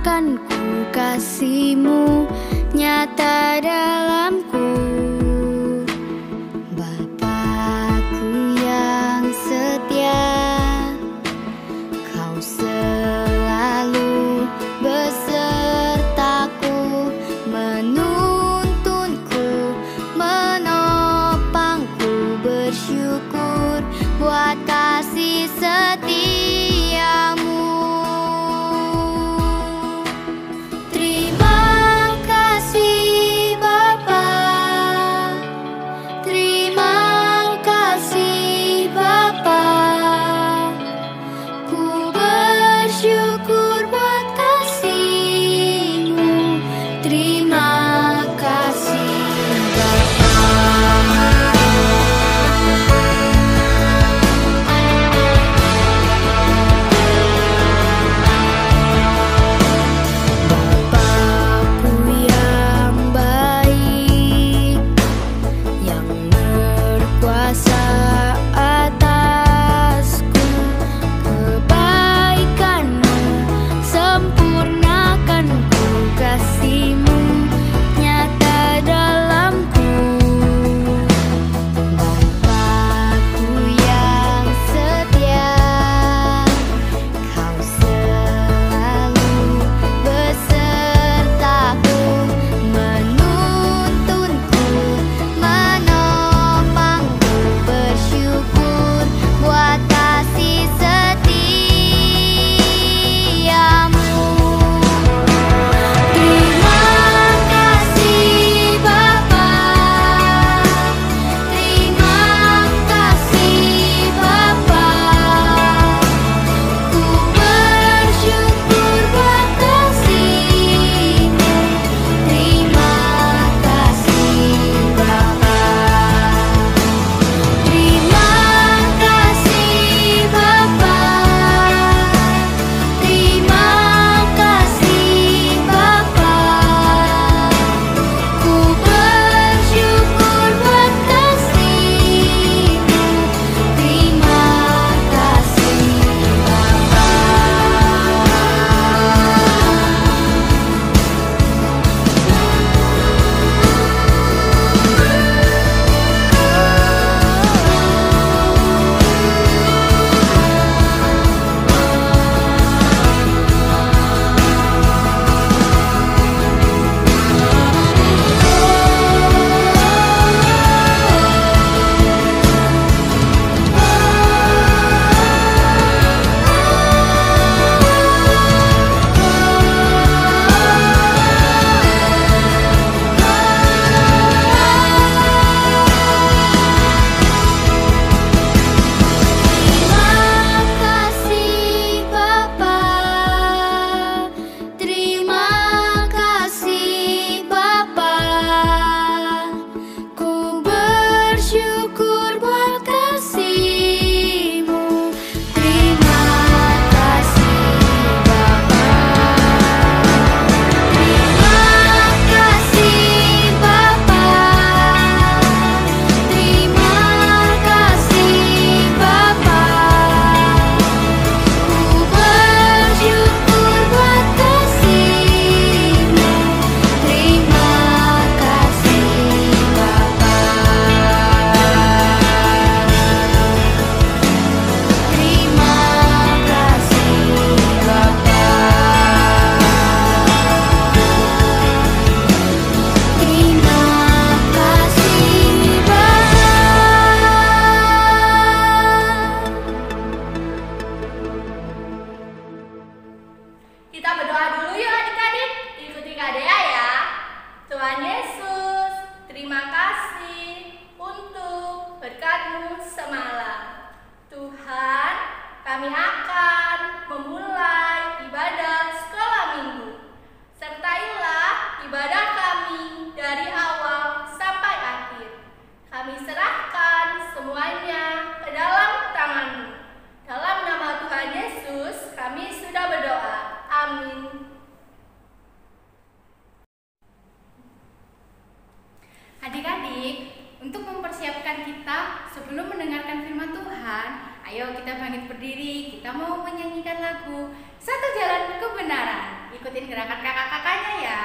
akan ku kasihmu nyata dalamku. Bapakku yang setia, kau selalu besertaku, menuntunku, menopangku, bersyukur buat kasih setiamu. Terima kasih Bapa, terima kasih Bapa, ku bersyukur buat kasih-Mu. Terima kasih Bapa. Ayo kita bangkit berdiri, kita mau menyanyikan lagu Satu Jalan Kebenaran. Ikutin gerakan kakak-kakaknya ya.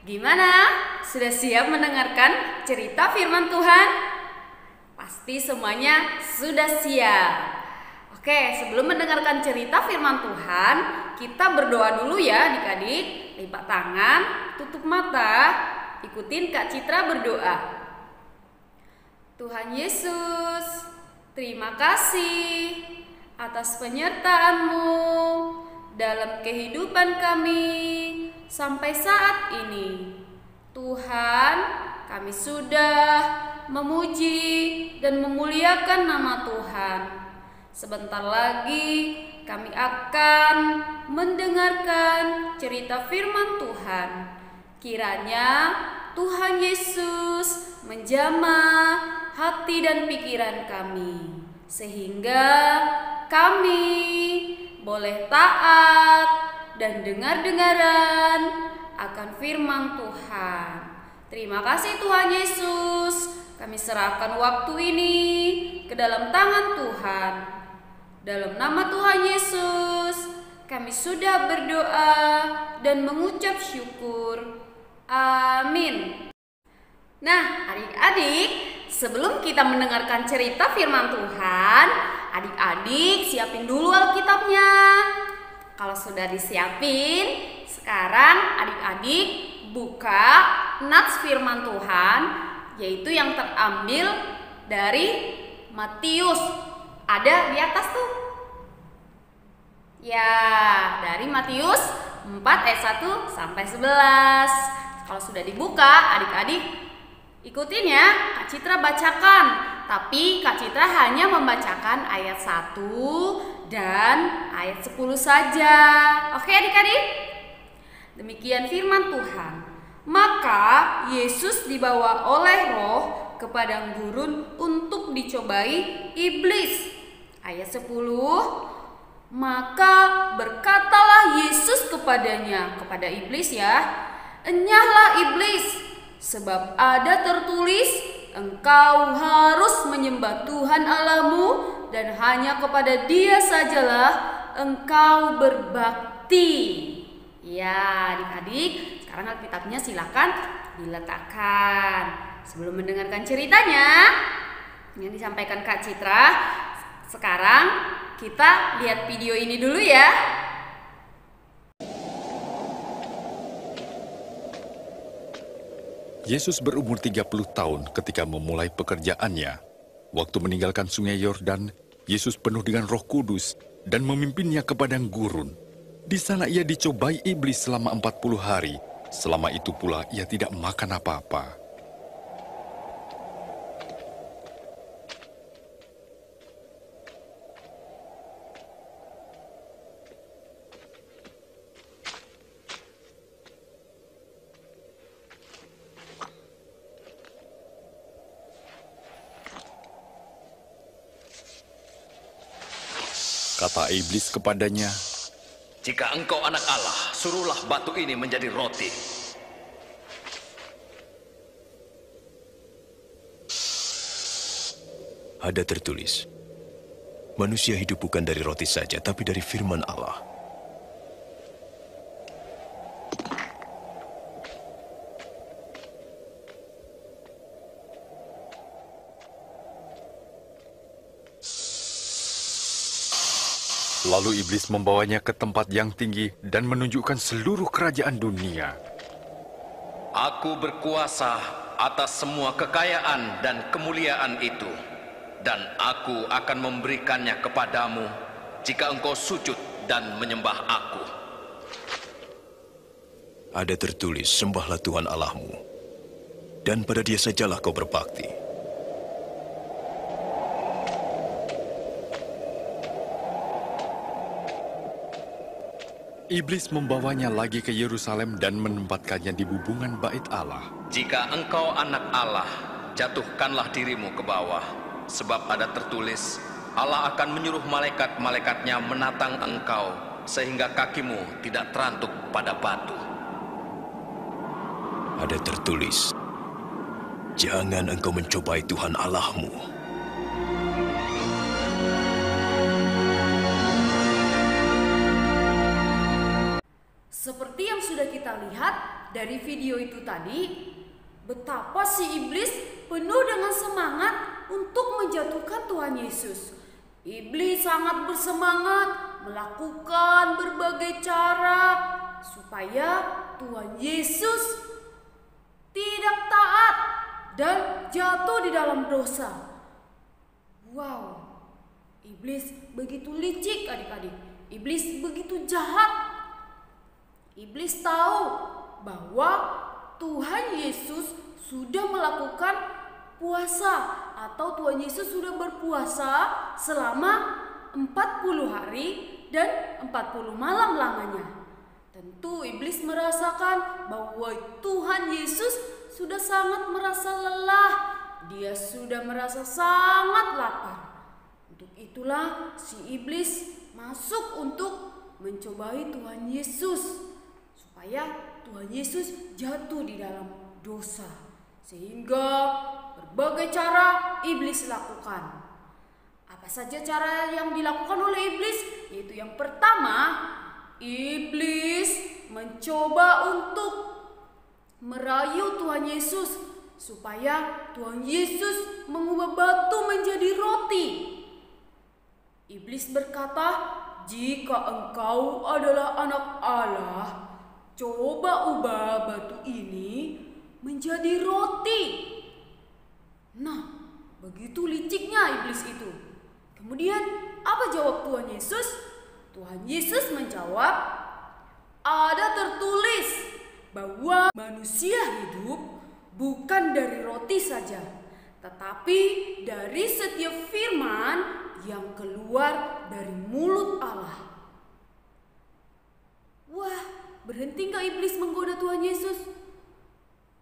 Gimana? Sudah siap mendengarkan cerita firman Tuhan? Pasti semuanya sudah siap. Oke, sebelum mendengarkan cerita firman Tuhan, kita berdoa dulu ya adik-adik. Lipat tangan, tutup mata, ikutin Kak Citra berdoa. Tuhan Yesus, terima kasih atas penyertaan-Mu dalam kehidupan kami sampai saat ini. Tuhan, kami sudah memuji dan memuliakan nama Tuhan. Sebentar lagi kami akan mendengarkan cerita firman Tuhan. Kiranya Tuhan Yesus menjamah hati dan pikiran kami, sehingga kami boleh taat dan dengar-dengaran akan firman Tuhan. Terima kasih Tuhan Yesus. Kami serahkan waktu ini ke dalam tangan Tuhan. Dalam nama Tuhan Yesus, kami sudah berdoa dan mengucap syukur. Amin. Nah, adik-adik, sebelum kita mendengarkan cerita firman Tuhan, adik-adik siapin dulu Alkitabnya. Kalau sudah disiapin, sekarang adik-adik buka nats firman Tuhan, yaitu yang terambil dari Matius. Ada di atas tuh. Ya, dari Matius 4 ayat 1 sampai 11. Kalau sudah dibuka, adik-adik ikutin ya, Kak Citra bacakan. Tapi Kak Citra hanya membacakan ayat 1 dan ayat 10 saja. Oke adik-adik? Demikian firman Tuhan. Maka Yesus dibawa oleh Roh ke padang gurun untuk dicobai iblis. Ayat 10. Maka berkatalah Yesus kepadanya, kepada iblis ya, "Enyahlah iblis, sebab ada tertulis, engkau harus menyembah Tuhan Allahmu dan hanya kepada Dia sajalah engkau berbakti." Ya adik-adik, sekarang Alkitabnya silakan diletakkan. Sebelum mendengarkan ceritanya yang disampaikan Kak Citra, sekarang kita lihat video ini dulu ya. Yesus berumur 30 tahun ketika memulai pekerjaannya. Waktu meninggalkan sungai Yordan, Yesus penuh dengan Roh Kudus dan memimpinnya ke padang gurun. Di sana ia dicobai iblis selama 40 hari. Selama itu pula ia tidak makan apa-apa. Kata iblis kepadanya, "Jika engkau anak Allah, suruhlah batu ini menjadi roti." Ada tertulis, manusia hidup bukan dari roti saja, tapi dari firman Allah. lalu iblis membawanya ke tempat yang tinggi dan menunjukkan seluruh kerajaan dunia. Aku berkuasa atas semua kekayaan dan kemuliaan itu, dan aku akan memberikannya kepadamu jika engkau sujud dan menyembah aku. Ada tertulis, sembahlah Tuhan Allahmu, dan pada Dia sajalah kau berbakti. Iblis membawanya lagi ke Yerusalem dan menempatkannya di bubungan bait Allah. Jika engkau anak Allah, jatuhkanlah dirimu ke bawah, sebab ada tertulis, Allah akan menyuruh malaikat-malaikatnya menatang engkau, sehingga kakimu tidak terantuk pada batu. Ada tertulis, jangan engkau mencobai Tuhan Allahmu. Seperti yang sudah kita lihat dari video itu tadi, betapa si iblis penuh dengan semangat untuk menjatuhkan Tuhan Yesus. Iblis sangat bersemangat melakukan berbagai cara supaya Tuhan Yesus tidak taat dan jatuh di dalam dosa. Wow, iblis begitu licik adik-adik. Iblis begitu jahat. Iblis tahu bahwa Tuhan Yesus sudah melakukan puasa atau Tuhan Yesus sudah berpuasa selama 40 hari dan 40 malam lamanya. Tentu iblis merasakan bahwa Tuhan Yesus sudah sangat merasa lelah. Dia sudah merasa sangat lapar. Untuk itulah si iblis masuk untuk mencobai Tuhan Yesus, supaya Tuhan Yesus jatuh di dalam dosa. Sehingga berbagai cara iblis lakukan. Apa saja cara yang dilakukan oleh iblis? Yaitu yang pertama, iblis mencoba untuk merayu Tuhan Yesus supaya Tuhan Yesus mengubah batu menjadi roti. Iblis berkata, "Jika engkau adalah anak Allah, coba ubah batu ini menjadi roti." Nah, begitu liciknya iblis itu. Kemudian, apa jawab Tuhan Yesus? Tuhan Yesus menjawab, "Ada tertulis bahwa manusia hidup bukan dari roti saja, tetapi dari setiap firman yang keluar dari mulut Allah." Wah, berhenti nggak iblis menggoda Tuhan Yesus?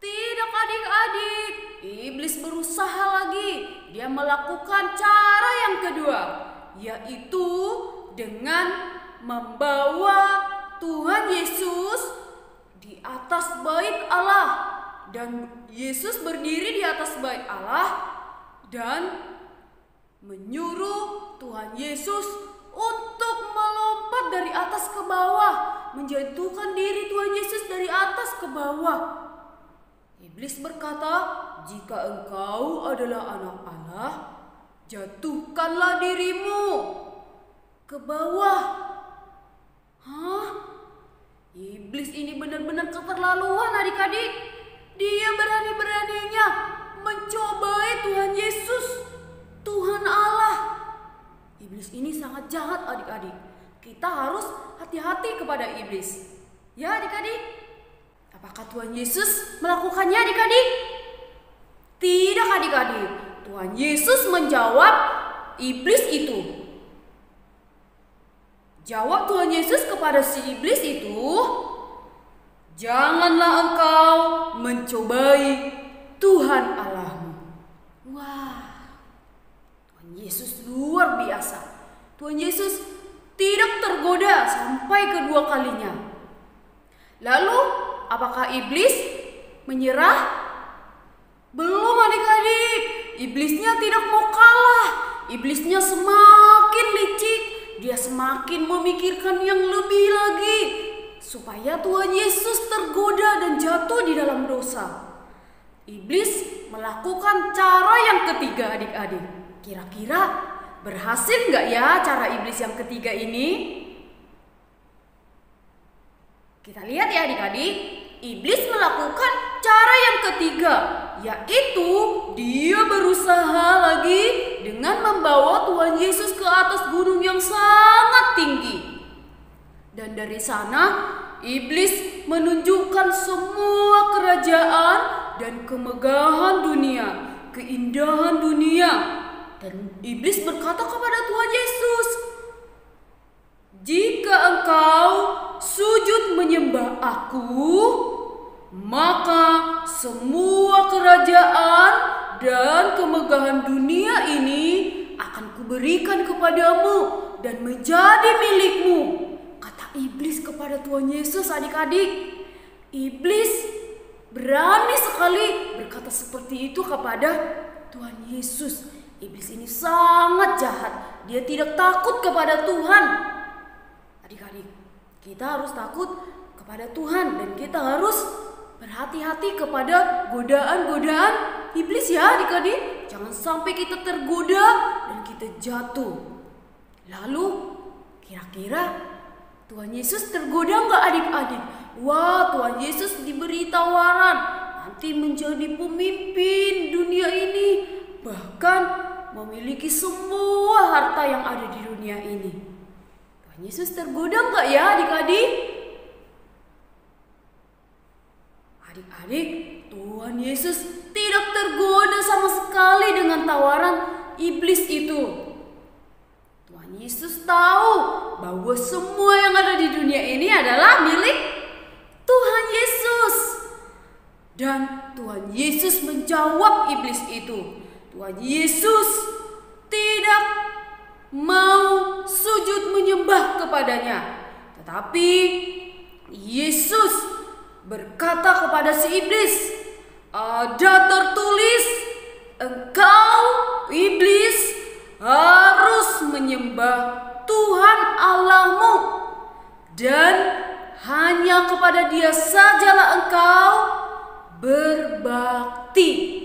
Tidak, adik-adik. Iblis berusaha lagi. Dia melakukan cara yang kedua, yaitu dengan membawa Tuhan Yesus di atas bait Allah. Dan Yesus berdiri di atas bait Allah dan menyuruh Tuhan Yesus untuk melompat dari atas ke bawah, menjatuhkan diri Tuhan Yesus dari atas ke bawah. Iblis berkata, "Jika engkau adalah anak Allah, jatuhkanlah dirimu ke bawah." Hah? Iblis ini benar-benar keterlaluan, adik-adik. Dia berani-beraninya mencobai Tuhan Yesus, Tuhan Allah. Iblis ini sangat jahat, adik-adik. Kita harus hati-hati kepada iblis. Ya, adik-adik. Apakah Tuhan Yesus melakukannya, adik-adik? Tidak, adik-adik. Tuhan Yesus menjawab iblis itu. Jawab Tuhan Yesus kepada si iblis itu, "Janganlah engkau mencobai Tuhan Allahmu." Wah, Tuhan Yesus luar biasa. Tuhan Yesus tidak tergoda sampai kedua kalinya. Lalu, apakah iblis menyerah? Belum, adik-adik. Iblisnya tidak mau kalah. Iblisnya semakin licik. Dia semakin memikirkan yang lebih lagi supaya Tuhan Yesus tergoda dan jatuh di dalam dosa. Iblis melakukan cara yang ketiga, adik-adik. Kira-kira berhasil nggak ya cara iblis yang ketiga ini? Kita lihat ya, adik-adik. Iblis melakukan cara yang ketiga, yaitu dia berusaha lagi dengan membawa Tuhan Yesus ke atas gunung yang sangat tinggi. Dan dari sana, iblis menunjukkan semua kerajaan dan kemegahan dunia, keindahan dunia. Dan iblis berkata kepada Tuhan Yesus, "Jika engkau sujud menyembah aku, maka semua kerajaan dan kemegahan dunia ini akan kuberikan kepadamu dan menjadi milikmu." Kata iblis kepada Tuhan Yesus, adik-adik. Iblis berani sekali berkata seperti itu kepada Tuhan Yesus. Iblis ini sangat jahat. Dia tidak takut kepada Tuhan. Adik-adik, kita harus takut kepada Tuhan dan kita harus berhati-hati kepada godaan-godaan iblis ya, adik-adik. Jangan sampai kita tergoda dan kita jatuh. Lalu, kira-kira Tuhan Yesus tergoda nggak, adik-adik? Wah, Tuhan Yesus diberi tawaran nanti menjadi pemimpin dunia ini, bahkan memiliki semua harta yang ada di dunia ini. Tuhan Yesus tergoda nggak ya, adik-adik? Adik-adik, Tuhan Yesus tidak tergoda sama sekali dengan tawaran iblis itu. Tuhan Yesus tahu bahwa semua yang ada di dunia ini adalah milik Tuhan Yesus. Dan Tuhan Yesus menjawab iblis itu. Tuhan Yesus tidak mau sujud menyembah kepadanya. Tetapi Yesus berkata kepada si iblis, "Ada tertulis, engkau iblis harus menyembah Tuhan Allahmu, dan hanya kepada Dia sajalah engkau berbakti."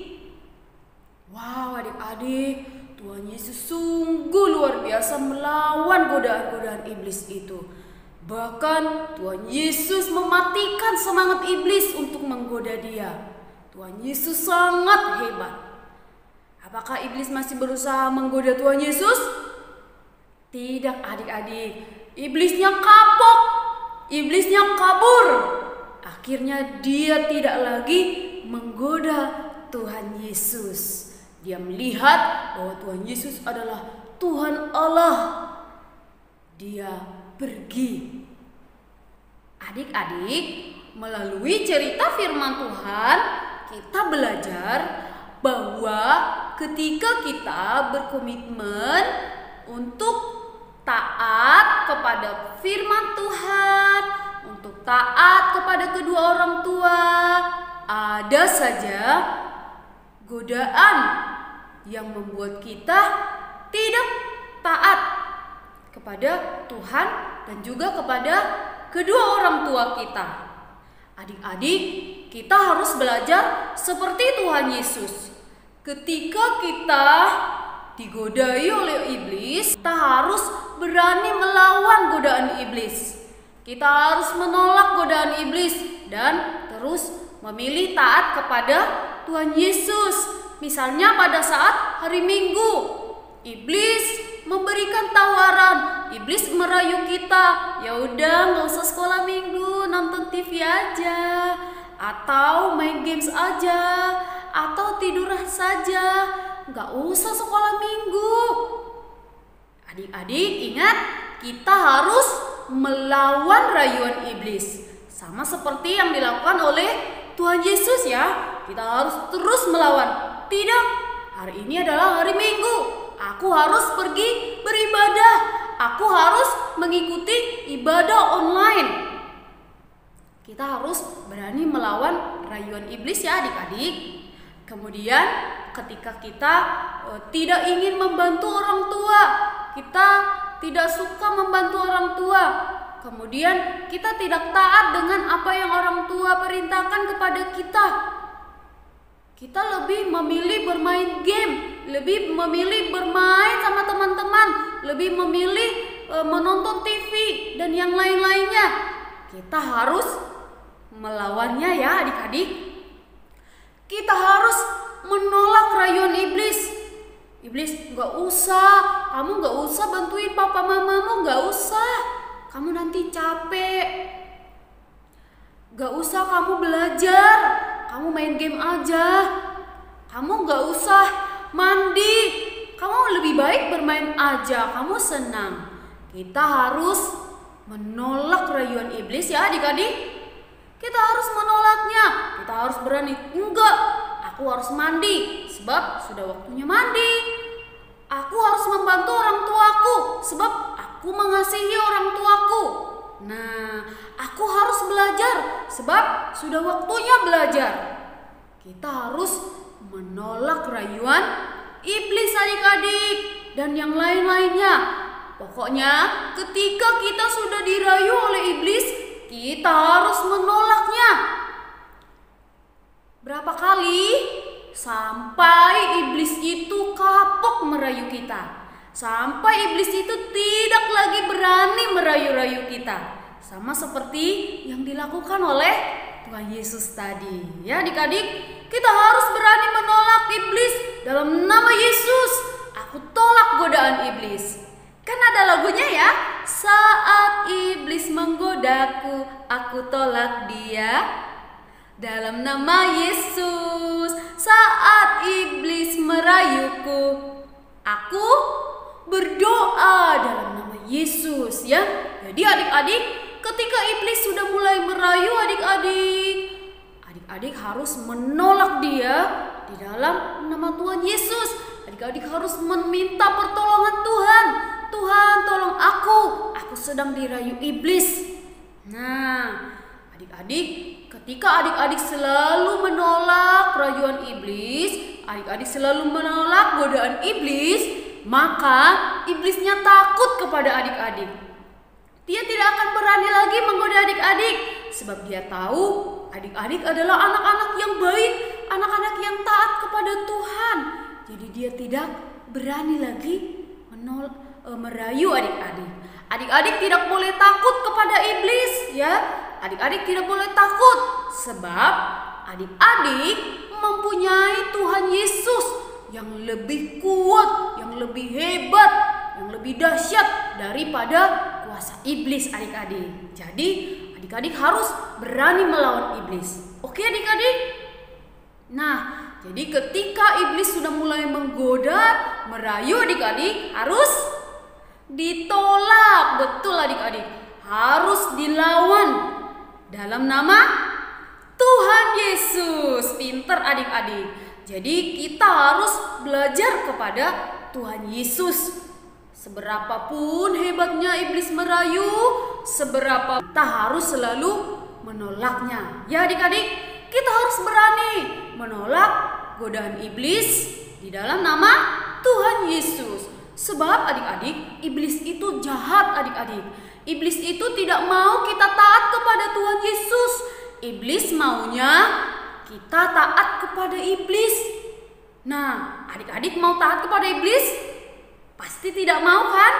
Wow, adik-adik, Tuhan Yesus sungguh luar biasa. biasa melawan godaan-godaan iblis itu. Bahkan Tuhan Yesus mematikan semangat iblis untuk menggoda dia. Tuhan Yesus sangat hebat. Apakah iblis masih berusaha menggoda Tuhan Yesus? Tidak adik-adik. Iblisnya kapok. Iblisnya kabur. Akhirnya dia tidak lagi menggoda Tuhan Yesus. Dia melihat bahwa Tuhan Yesus adalah Tuhan Allah. Dia pergi. Adik-adik, melalui cerita firman Tuhan, kita belajar bahwa ketika kita berkomitmen untuk taat kepada firman Tuhan, untuk taat kepada kedua orang tua, ada saja godaan yang membuat kita tidak taat kepada Tuhan dan juga kepada kedua orang tua kita. Adik-adik, kita harus belajar seperti Tuhan Yesus. Ketika kita digodai oleh iblis, kita harus berani melawan godaan iblis. Kita harus menolak godaan iblis dan terus memilih taat kepada Tuhan Yesus. Misalnya pada saat hari Minggu, iblis memberikan tawaran, iblis merayu kita, ya udah nggak usah sekolah Minggu, nonton TV aja, atau main games aja, atau tidur saja, nggak usah sekolah Minggu. Adik-adik ingat, kita harus melawan rayuan iblis, sama seperti yang dilakukan oleh Tuhan Yesus ya. Kita harus terus melawan. Tidak, hari ini adalah hari Minggu, aku harus pergi beribadah, aku harus mengikuti ibadah online. Kita harus berani melawan rayuan iblis ya adik-adik. Kemudian ketika kita tidak ingin membantu orang tua, kita tidak suka membantu orang tua, kemudian kita tidak taat dengan apa yang orang tua perintahkan kepada kita. Kita lebih memilih bermain game, lebih memilih bermain sama teman-teman, lebih memilih menonton TV dan yang lain-lainnya. Kita harus melawannya ya adik-adik. Kita harus menolak rayuan iblis. Iblis, gak usah, kamu gak usah bantuin papa mamamu, gak usah, kamu nanti capek. Gak usah kamu belajar, kamu main game aja. Kamu gak usah mandi, kamu lebih baik bermain aja, kamu senang. Kita harus menolak rayuan iblis ya adik-adik. Kita harus menolaknya, kita harus berani. Enggak, aku harus mandi sebab sudah waktunya mandi. Aku harus membantu orang tuaku sebab aku mengasihi orang tuaku. Nah, aku harus belajar sebab sudah waktunya belajar. Kita harus menolak rayuan iblis adik-adik dan yang lain-lainnya. Pokoknya ketika kita sudah dirayu oleh iblis, kita harus menolaknya. Berapa kali sampai iblis itu kapok merayu kita, sampai iblis itu tidak lagi berani merayu-rayu kita, sama seperti yang dilakukan oleh Tuhan Yesus tadi. Ya adik-adik, kita harus berani menolak iblis dalam nama Yesus. Aku tolak godaan iblis. Kan ada lagunya ya, saat iblis menggodaku, aku tolak dia. Dalam nama Yesus, saat iblis merayuku, aku berdoa dalam nama Yesus ya. Jadi adik-adik, ketika iblis sudah mulai merayu adik-adik harus menolak dia di dalam nama Tuhan Yesus. Adik-adik harus meminta pertolongan Tuhan. Tuhan, tolong aku sedang dirayu iblis. Nah, adik-adik, ketika adik-adik selalu menolak rayuan iblis, adik-adik selalu menolak godaan iblis, maka iblisnya takut kepada adik-adik. Dia tidak akan berani lagi menggoda adik-adik, sebab dia tahu adik-adik adalah anak-anak yang baik, anak-anak yang taat kepada Tuhan. Jadi dia tidak berani lagi merayu adik-adik. Adik-adik tidak boleh takut kepada iblis ya. Adik-adik tidak boleh takut sebab adik-adik mempunyai Tuhan Yesus yang lebih kuat, yang lebih hebat, yang lebih dahsyat daripada kuasa iblis adik-adik. Jadi adik-adik harus berani melawan iblis. Oke adik-adik? Nah, jadi ketika iblis sudah mulai menggoda, merayu adik-adik harus ditolak. Betul adik-adik, harus dilawan dalam nama Tuhan Yesus. Pinter adik-adik. Jadi kita harus belajar kepada Tuhan Yesus. Seberapapun hebatnya iblis merayu, seberapa kita harus selalu menolaknya. Ya adik-adik, kita harus berani menolak godaan iblis di dalam nama Tuhan Yesus. Sebab adik-adik, iblis itu jahat adik-adik. Iblis itu tidak mau kita taat kepada Tuhan Yesus. Iblis maunya kita taat kepada iblis. Nah, adik-adik mau taat kepada iblis? Pasti tidak mau kan?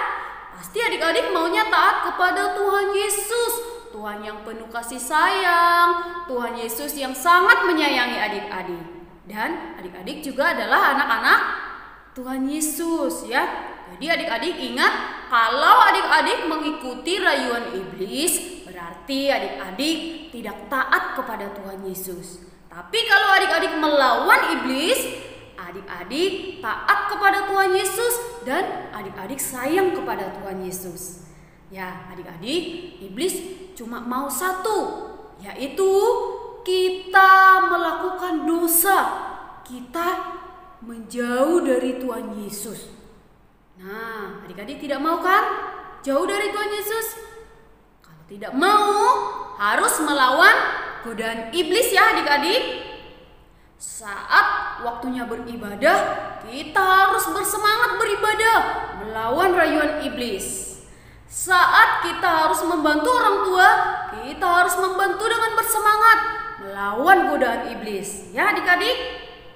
Pasti adik-adik maunya taat kepada Tuhan Yesus. Tuhan yang penuh kasih sayang, Tuhan Yesus yang sangat menyayangi adik-adik. Dan adik-adik juga adalah anak-anak Tuhan Yesus ya. Jadi adik-adik ingat, kalau adik-adik mengikuti rayuan iblis, berarti adik-adik tidak taat kepada Tuhan Yesus. Tapi kalau adik-adik melawan iblis, adik-adik taat kepada Tuhan Yesus dan adik-adik sayang kepada Tuhan Yesus. Ya, adik-adik, iblis cuma mau satu, yaitu kita melakukan dosa, kita menjauh dari Tuhan Yesus. Nah, adik-adik tidak mau kan jauh dari Tuhan Yesus? Kalau tidak mau, harus melawan godaan iblis ya adik-adik. Saat waktunya beribadah, kita harus bersemangat beribadah, melawan rayuan iblis. Saat kita harus membantu orang tua, kita harus membantu dengan bersemangat, melawan godaan iblis. Ya adik-adik,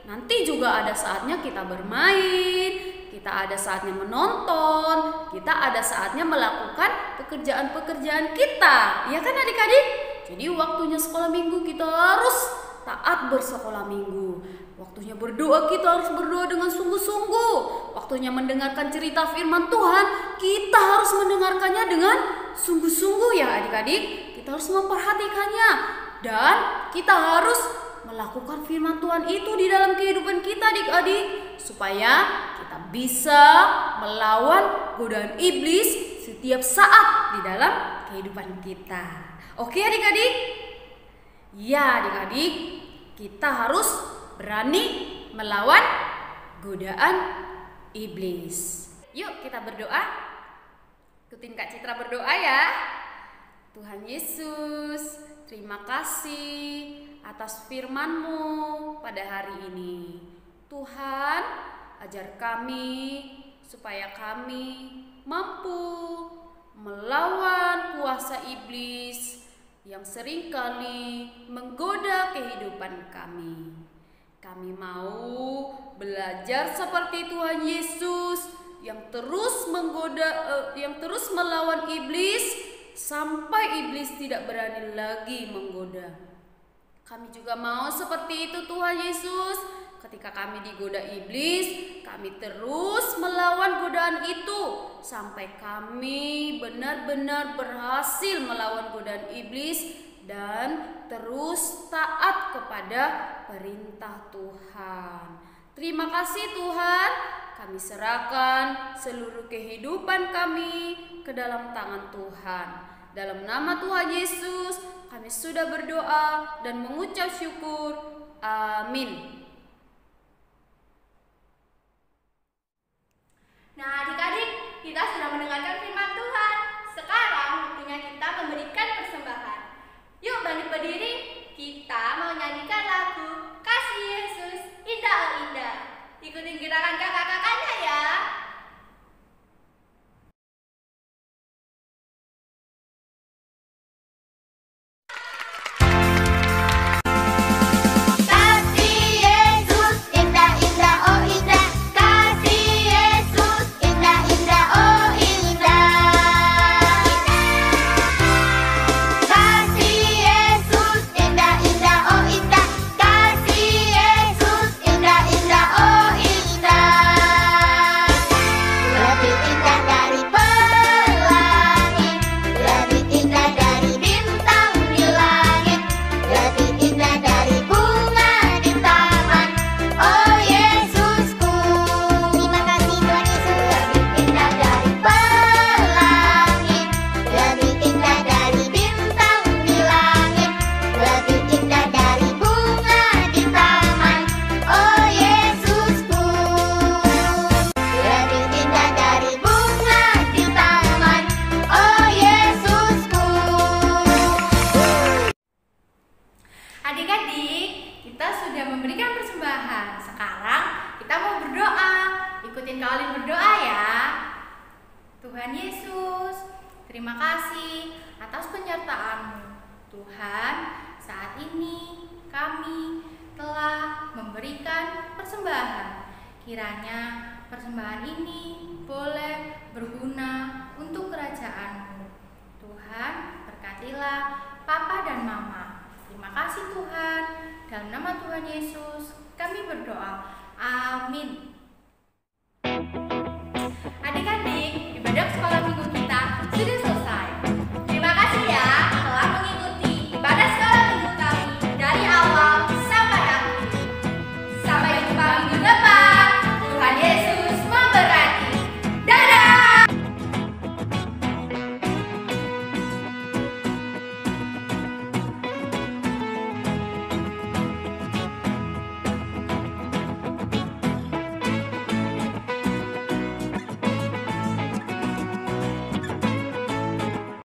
nanti juga ada saatnya kita bermain, kita ada saatnya menonton, kita ada saatnya melakukan pekerjaan-pekerjaan kita. Ya kan adik-adik? Jadi waktunya sekolah minggu kita harus taat bersekolah minggu. Waktunya berdoa kita harus berdoa dengan sungguh-sungguh. Waktunya mendengarkan cerita firman Tuhan, kita harus mendengarkannya dengan sungguh-sungguh ya adik-adik. Kita harus memperhatikannya dan kita harus melakukan firman Tuhan itu di dalam kehidupan kita adik-adik, supaya kita bisa melawan godaan iblis setiap saat di dalam kehidupan kita. Oke adik-adik? Ya adik-adik, kita harus berani melawan godaan iblis. Yuk kita berdoa. Ikutin Kak Citra berdoa ya. Tuhan Yesus, terima kasih atas firman-Mu pada hari ini. Tuhan, ajar kami supaya kami mampu melawan kuasa iblis yang seringkali menggoda kehidupan kami. Kami mau belajar seperti Tuhan Yesus yang terus melawan iblis sampai iblis tidak berani lagi menggoda. Kami juga mau seperti itu Tuhan Yesus. Ketika kami digoda iblis, kami terus melawan godaan itu sampai kami benar-benar berhasil melawan godaan iblis dan terus taat kepada perintah Tuhan. Terima kasih Tuhan, kami serahkan seluruh kehidupan kami ke dalam tangan Tuhan. Dalam nama Tuhan Yesus, kami sudah berdoa dan mengucap syukur. Amin. Nah adik-adik, kita sudah mendengarkan firman Tuhan. Sekarang waktunya kita memberikan persembahan. Yuk bangkit berdiri, kita mau nyanyikan lagu Kasih Yesus Indah Oh Indah. Ikutin gerakan kakak-kakaknya ya. Kasih Yesus indah indah oh indah. Tuhan Yesus, terima kasih atas penyertaan-Mu. Tuhan, saat ini kami telah memberikan persembahan. Kiranya persembahan ini boleh berguna